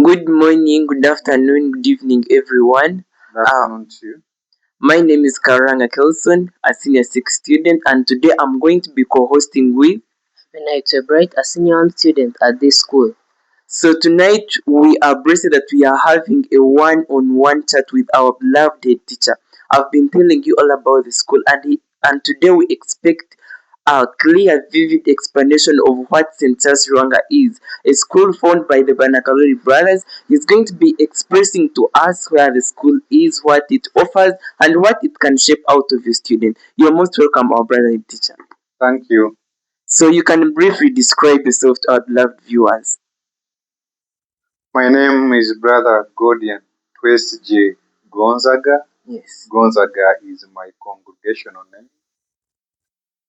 Good morning, good afternoon, good evening, everyone. Good afternoon to you. My name is Karanga Kelson, a senior 6 student, and today I'm going to be co-hosting with Bright, a senior student at this school. So tonight we are blessed that we are having a one-on-one chat with our beloved head teacher. I've been telling you all about the school, and today we expect a clear, vivid explanation of what St. Charles Lwanga is, a school founded by the Banakalori brothers. He's going to be expressing to us where the school is, what it offers, and what it can shape out of your student. You're most welcome, our brother head teacher. Thank you. So you can briefly describe yourself to our beloved viewers. My name is Brother Godian Twesi J. Gonzaga. Yes. Gonzaga is my congregational name.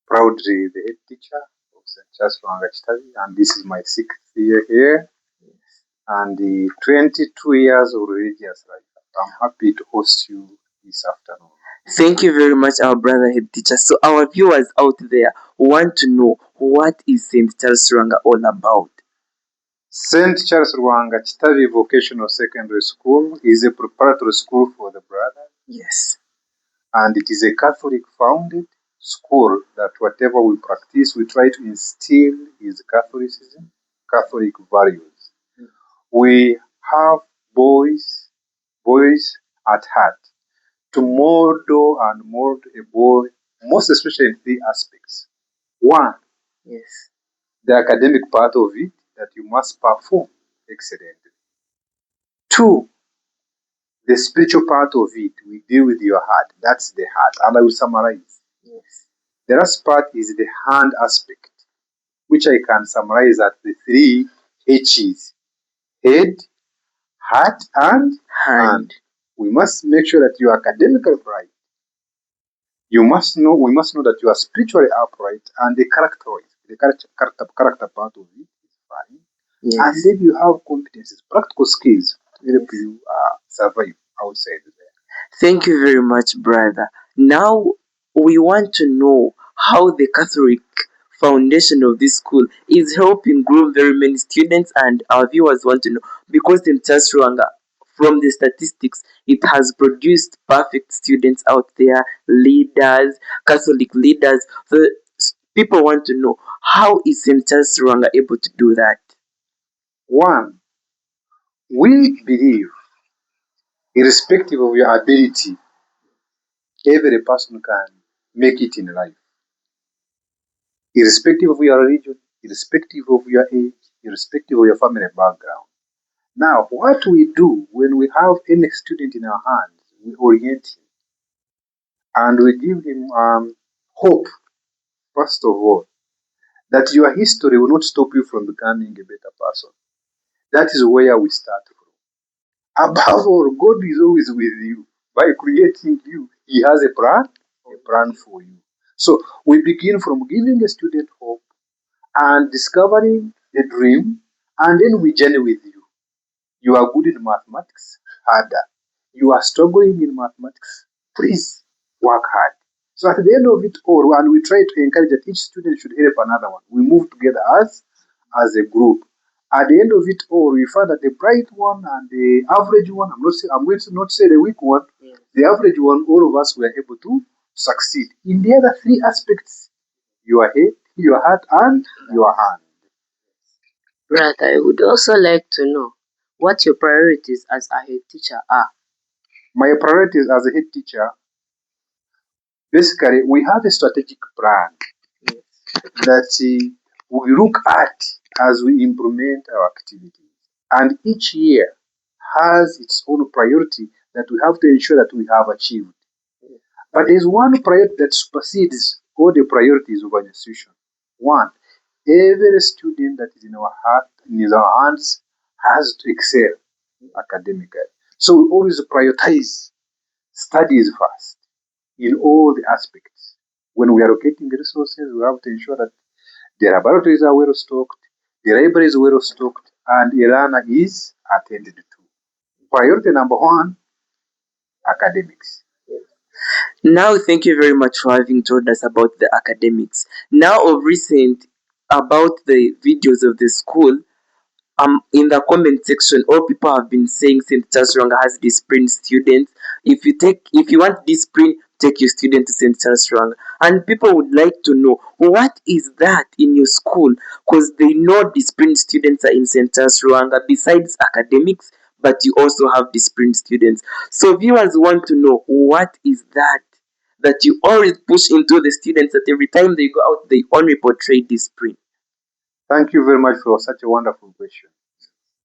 Proudly the head teacher of St. Charles Lwanga Kitabi, and this is my 6th year here. Yes. And 22 years of religious life. I'm happy to host you this afternoon. Thank you very much, our brother head teacher. So our viewers out there want to know, what is St. Charles Lwanga all about? St. Charles Lwanga Kitabi Vocational Secondary School is a preparatory school for the brothers. Yes. And it is a Catholic founded school that whatever we practice, we try to instill is Catholicism, Catholic values. We have boys at heart to model and mold a boy, most especially in 3 aspects. 1, Yes, the academic part of it, that you must perform excellently. 2, the spiritual part of it, we deal with your heart. That's the heart. And I will summarize. yes. The last part is the hand aspect, which I can summarize at the 3 H's: head, heart, and hand. We must make sure that you are academically right. We must know that you are spiritually upright, and the character part of it is fine. Yes. And then you have competencies, practical skills to help you survive outside there. Thank you very much, brother. Now we want to know how the Catholic foundation of this school is helping groom very many students, and our viewers want to know, because in Charles Lwanga, from the statistics, it has produced perfect students out there, leaders, Catholic leaders. So people want to know, how is St. Charles Lwanga able to do that? 1, we believe, irrespective of your ability, every person can make it in life. Irrespective of your religion, irrespective of your age, irrespective of your family background. Now, what we do when we have any student in our hands, we orient him and we give him hope, first of all, that your history will not stop you from becoming a better person. That is where we start from. Above all, God is always with you. By creating you, He has a plan for you. So we begin from giving a student hope and discovering the dream, and then we journey with you. You are good in mathematics, harder. You are struggling in mathematics, please work hard. So at the end of it all, and we try to encourage that each student should help another one. We move together as a group. At the end of it all, we find that the bright one and the average one, I'm going to not say the weak one, the average one, all of us were able to succeed. In the other 3 aspects, your head, your heart, and your hand. Brother, I would also like to know what your priorities as a head teacher are. My priorities as a head teacher, basically, we have a strategic plan that we look at as we implement our activities. And each year has its own priority that we have to ensure that we have achieved. But there's one priority that supersedes all the priorities of an institution. 1, every student that is in our heart, in our hands, has to excel academically. So we always prioritize studies first in all the aspects. When we are allocating resources, we have to ensure that the laboratories are well stocked, the library is well stocked, and the learner is attended to. Priority number 1, academics. Now, thank you very much for having told us about the academics. Now, of recent, about the videos of the school, in the comment section, all people have been saying St. Charles Lwanga has disciplined students. If you want discipline, take your student to St. Charles Lwanga. And people would like to know, what is that in your school? Because they know disciplined students are in St. Charles Lwanga besides academics, but you also have disciplined students. So viewers want to know, what is that you always push into the students, that every time they go out they only portray discipline? Thank you very much for such a wonderful question.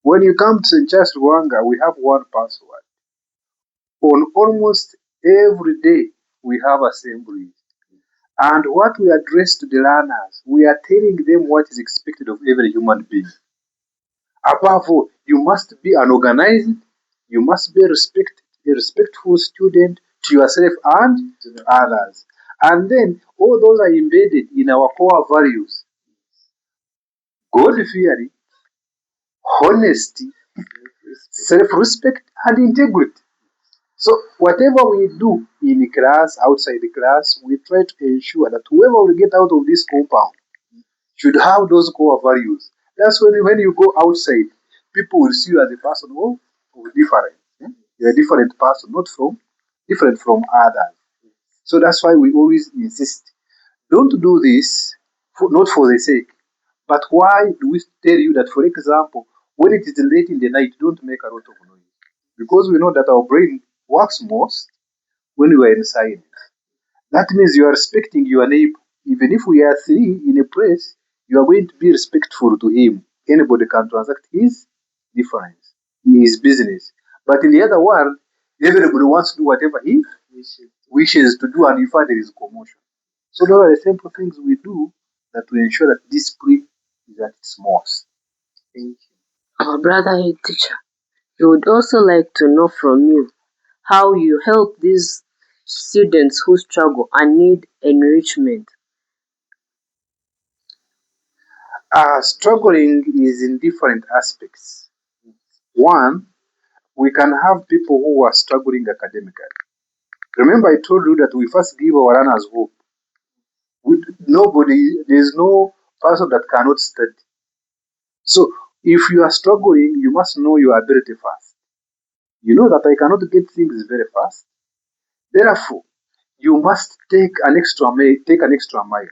When you come to St. Charles Rwanga, we have one password. On almost every day, we have assemblies. And what we address to the learners, we are telling them what is expected of every human being. Above all, you must be an organized, you must be a respectful student to yourself and to others. And then all those are embedded in our core values: God fearing, honesty, self-respect, and integrity. So whatever we do in class, outside the class, we try to ensure that whoever will get out of this compound should have those core values. That's when you go outside, people will see you as a person of different. You're a different person, not from different from others. So that's why we always insist. Don't do this not for the sake. But why do we tell you that, for example, when it is late in the night, don't make a lot of noise? Because we know that our brain works most when we are in silence. That means you are respecting your neighbor. Even if we are three in a place, you are going to be respectful to him. Anybody can transact his difference, his business. But in the other world, everybody wants to do whatever he wishes to do, and in fact, there is commotion. So those are the simple things we do that we ensure that discipline is at its most. Thank you. Our brother head teacher, we would also like to know from you how you help these students who struggle and need enrichment. Struggling is in different aspects. One, we can have people who are struggling academically. Remember, I told you that we first give our learners hope. There's no person that cannot study. So, if you are struggling, you must know your ability first. You know that I cannot get things very fast. Therefore, you must take an extra mile,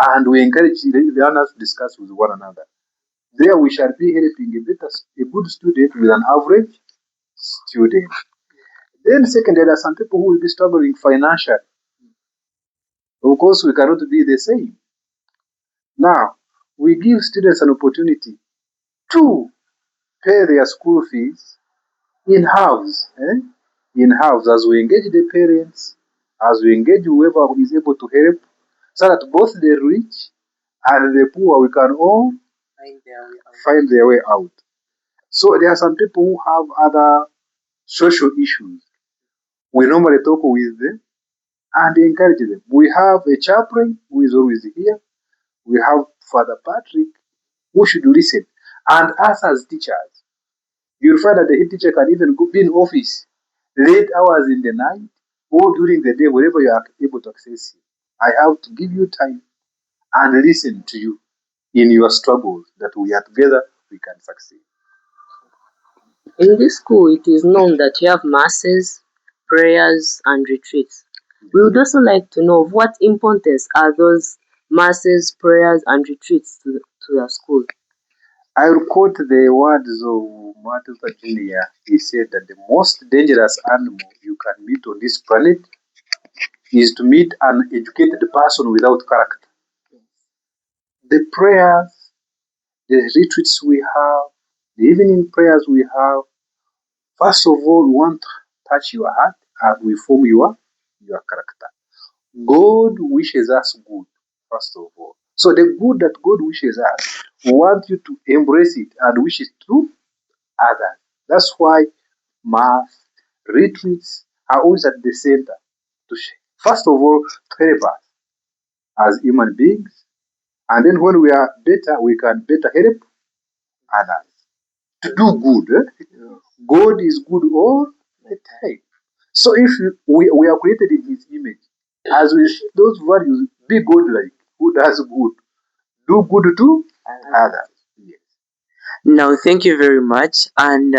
and we encourage the learners to discuss with one another. There, we shall be helping a good student with an average student. Then, second, there are some people who will be struggling financially. Of course, we cannot be the same. Now, we give students an opportunity to pay their school fees in halves, in halves, as we engage the parents, as we engage whoever is able to help, so that both the rich and the poor, we can all find their way out. So there are some people who have other social issues. We normally talk with them and encourage them. We have a chaplain who is always here. We have Father Patrick who should listen. And us as teachers, you'll find that the head teacher can even be in office late hours in the night or during the day, wherever you are able to access him. I have to give you time and listen to you in your struggles, that we are together, we can succeed. In this school, it is known that you have masses, prayers, and retreats. We would also like to know of what importance are those masses, prayers, and retreats to the school. I will quote the words of Martin Luther Jr. He said that the most dangerous animal you can meet on this planet is to meet an educated person without character. The prayers, the retreats we have, the evening prayers we have, first of all, we want to touch your heart and we form your character. God wishes us good, first of all. So the good that God wishes us, we want you to embrace it and wish it to others. That's why math, retreats are always at the center. First of all, to help us as human beings. And then when we are better, we can better help others. To do good. God is good all the time. So if we are created in his image, as we see those values, be God-like, who does good, do good to others. Yes. Now, thank you very much. And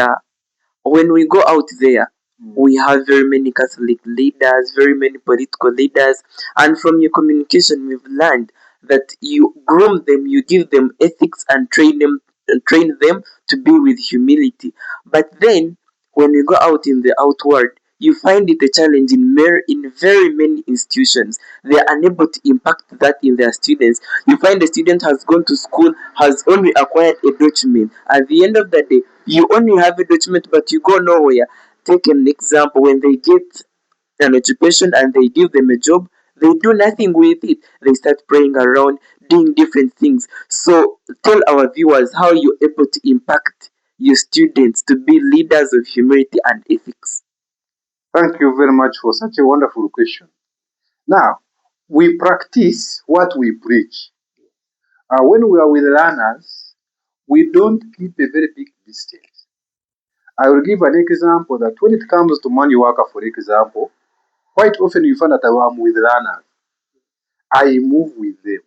when we go out there, we have very many Catholic leaders, very many political leaders, and from your communication, we've learned that you groom them, you give them ethics, and train them to be with humility. But then, when we go out in the outward, you find it a challenge in very many institutions. They are unable to impact that in their students. You find the student has gone to school, has only acquired a document. At the end of the day, you only have a document, but you go nowhere. Take an example: when they get an occupation and they give them a job, they do nothing with it. They start praying around, doing different things. So tell our viewers how you're able to impact your students to be leaders of humility and ethics. Thank you very much for such a wonderful question. Now, we practice what we preach. When we are with learners, we don't keep a very big distance. I will give an example that when it comes to money worker, for example, quite often you find that I am with learners. I move with them.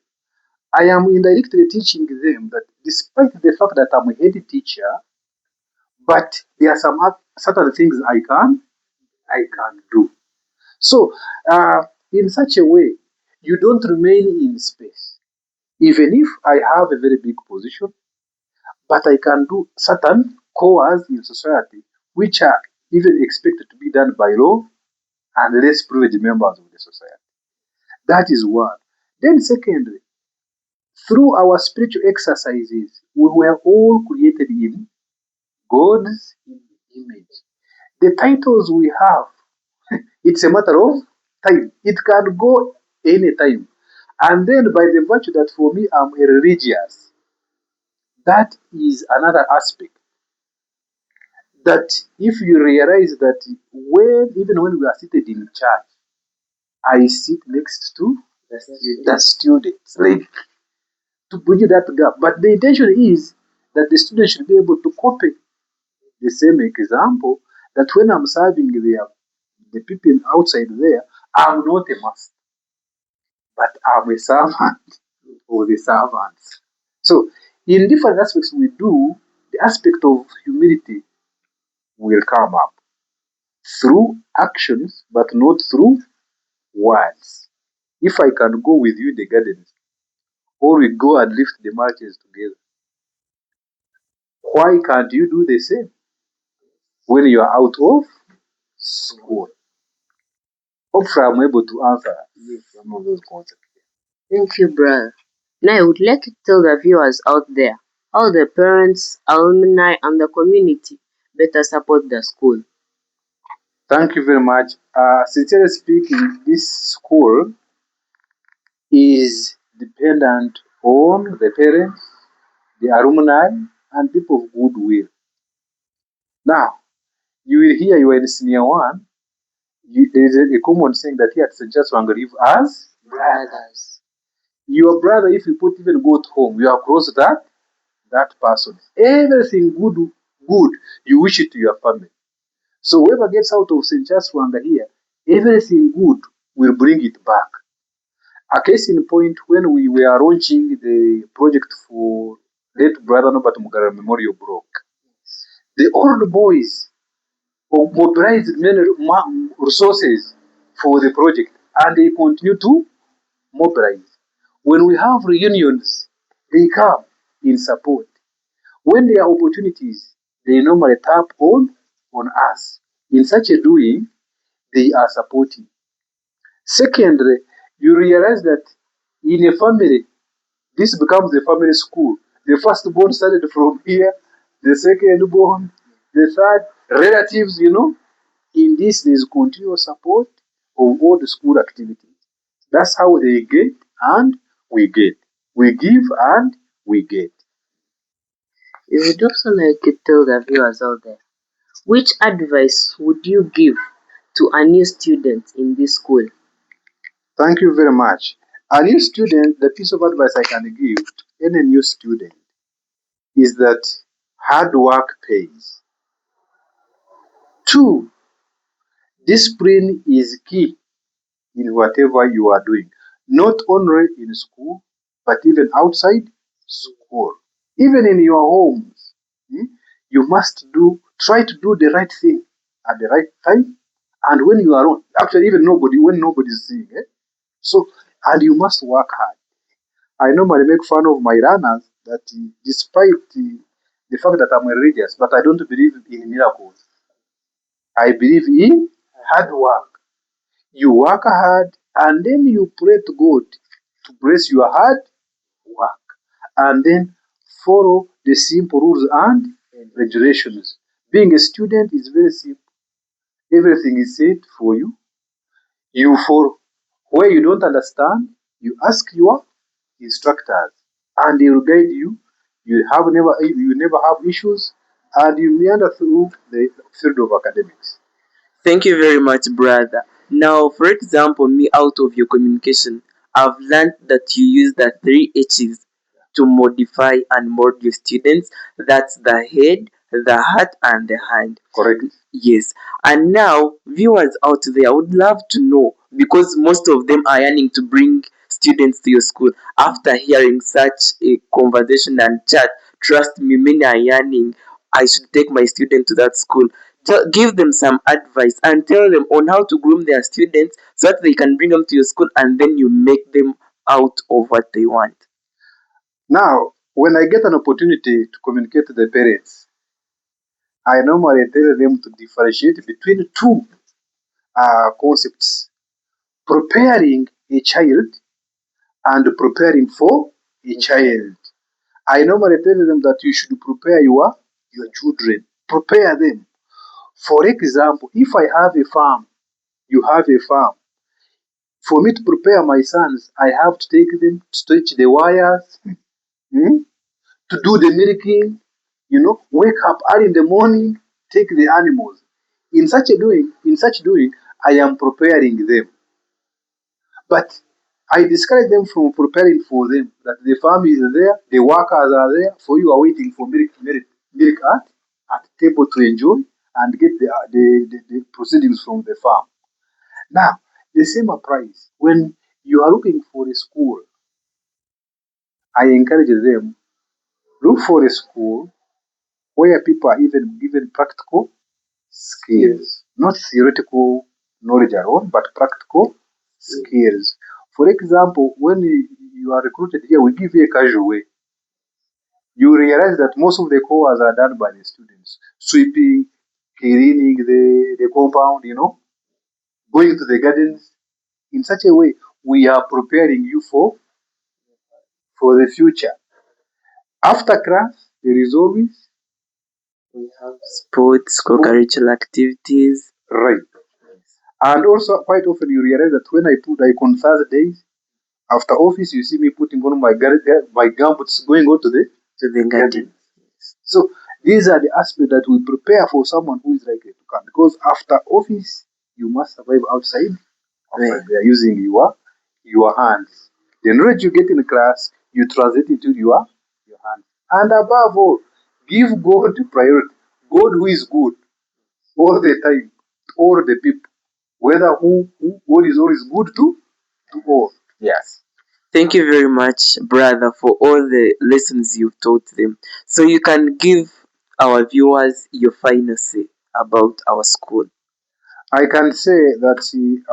I am indirectly teaching them that despite the fact that I'm a head teacher, but there are some certain things I can do. So, in such a way, you don't remain in space. Even if I have a very big position, but I can do certain chores in society which are even expected to be done by law and less privileged members of the society. That is one. Then, secondly, through our spiritual exercises, we were all created in God's image. The titles we have, it's a matter of time. It can go anytime. And then by the virtue that for me I'm a religious, that is another aspect. That if you realize that even when we are seated in church, I sit next to the students, like to bridge that gap. But the intention is that the students should be able to copy the same example. That when I'm serving the people outside there, I'm not a master, but I'm a servant or the servants. So, in different aspects we do, the aspect of humility will come up through actions, but not through words. If I can go with you in the gardens, or we go and lift the marches together, why can't you do the same when you are out of school? Hopefully, I'm able to answer some of those concepts. Thank you, brother. Now I would like to tell the viewers out there how the parents, alumni, and the community better support the school. Thank you very much. Sincerely speaking, this school is dependent on the parents, the alumni, and people of goodwill. Now, you will hear you are in senior one. There is a common saying that here at St. Just want to live as brothers. Your brother, if you put even go to home, you are close to that person. Everything good, you wish it to your family. So whoever gets out of St. Just Wanga here, everything good will bring it back. A case in point, when we were launching the project for late brother Norbert Mugara Memorial Block, the old boys mobilized many resources for the project, and they continue to mobilize. When we have reunions, they come in support. When there are opportunities, they normally tap on us. In such a doing, they are supporting. Secondly, you realize that in a family, this becomes a family school. The firstborn started from here, the second born, the third, relatives. In this, there's continuous support of all the school activities. That's how they get and we get. We give and we get. We would also like to tell the viewers out there which advice would you give to a new student in this school? Thank you very much. A new student, the piece of advice I can give to any new student is that hard work pays. Two, discipline is key in whatever you are doing, not only in school, but even outside school, even in your homes. Hmm? You must try to do the right thing at the right time, and when you are on, actually even when nobody is seeing it. So, and you must work hard. I normally make fun of my runners that despite the fact that I'm religious, but I don't believe in miracles. I believe in hard work. You work hard and then you pray to God to bless your hard work, and then follow the simple rules and regulations. Being a student is very simple. Everything is said for you. You follow. Where you don't understand, you ask your instructors, and they will guide you. You never have issues, and you meander through the field of academics. Thank you very much, brother. Now, for example, me out of your communication, I've learned that you use the three H's to modify and mold your students. That's the head, the heart, and the hand. Correct. Yes. And now, viewers out there, I would love to know because most of them are yearning to bring students to your school. After hearing such a conversation and chat, trust me, many are yearning. I should take my student to that school. Give them some advice and tell them on how to groom their students so that they can bring them to your school and then you make them out of what they want. Now, when I get an opportunity to communicate to the parents, I normally tell them to differentiate between two concepts: preparing a child and preparing for a child. I normally tell them that you should prepare your children. Prepare them. For example, if I have a farm, you have a farm. For me to prepare my sons, I have to take them to stretch the wires, hmm, to do the milking, wake up early in the morning, take the animals. In such doing, I am preparing them. But I discourage them from preparing for them. That the farm is there, the workers are there, for you are waiting for milk at table to enjoy and get the proceedings from the farm. Now, the same applies when you are looking for a school. I encourage them, look for a school where people are even given practical skills, not theoretical knowledge alone, but practical skills. For example, when you are recruited here, we give you a casual way. You realize that most of the chores are done by the students. Sweeping, cleaning the compound, going to the gardens. In such a way, we are preparing you for the future. After class, there is always We have sports, co-curricular activities. right. And also, quite often you realize that when I put like on Thursdays after office, you see me putting on my gumboots going on To the garden. So these are the aspects that we prepare for someone who is likely to come. Because after office, you must survive outside Yeah. there using your hands. The knowledge you get in class, you translate into your hands. And above all, give God priority. God who is good all the time, all the people. Whether who God is always good to all. Yes. Thank you very much, brother, for all the lessons you've taught them. So you can give our viewers your final say about our school. I can say that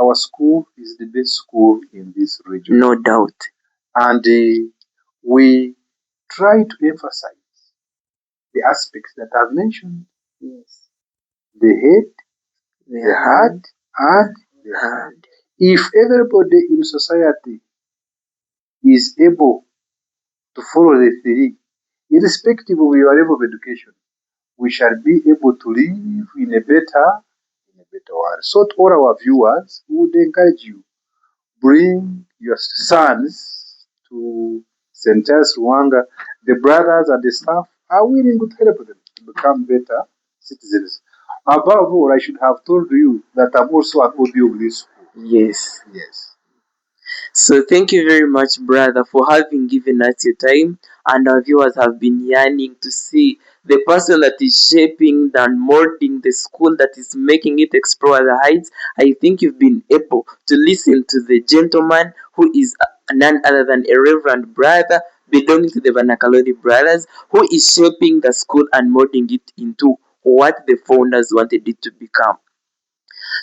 our school is the best school in this region. No doubt. And we try to emphasize the aspects that I've mentioned: Yes. the head, The the heart, and the hand. If everybody in society is able to follow the three, irrespective of your level of education, we shall be able to live in a better world. So to all our viewers, we would encourage you, bring your sons to St. Charles Lwanga. The brothers and the staff are willing to help them to become better citizens. Above all, I should have told you that I'm also an OB of this school. Yes. Yes. So thank you very much, brother, for having given us your time. And our viewers have been yearning to see the person that is shaping and molding the school that is making it explore the heights. I think you've been able to listen to the gentleman who is none other than a reverend brother, belonging to the Vanakalori brothers, who is shaping the school and molding it into what the founders wanted it to become.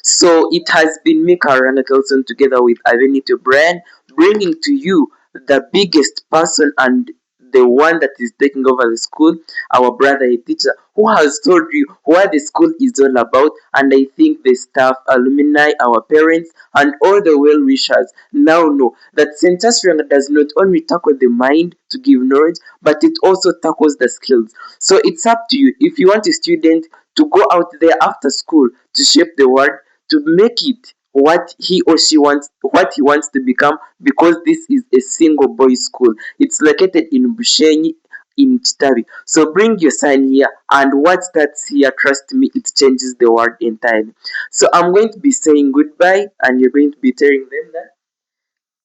So it has been me, Karana Kelson, together with Avenito Brand, bringing to you the biggest person and the one that is taking over the school, our brother, a teacher, who has told you what the school is all about. And I think the staff, alumni, our parents, and all the well wishers now know that St. Lwanga does not only tackle the mind to give knowledge, but it also tackles the skills. So it's up to you. If you want a student to go out there after school to shape the world, to make it what he or she wants, what he wants to become, because this is a single boys school. It's located in Bushenyi, in Kitabi. So bring your son here, and what starts here, trust me, it changes the world entirely. So I'm going to be saying goodbye, and you're going to be telling them that.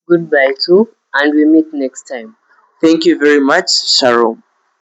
Goodbye too, and we meet next time. Thank you very much, Sharon.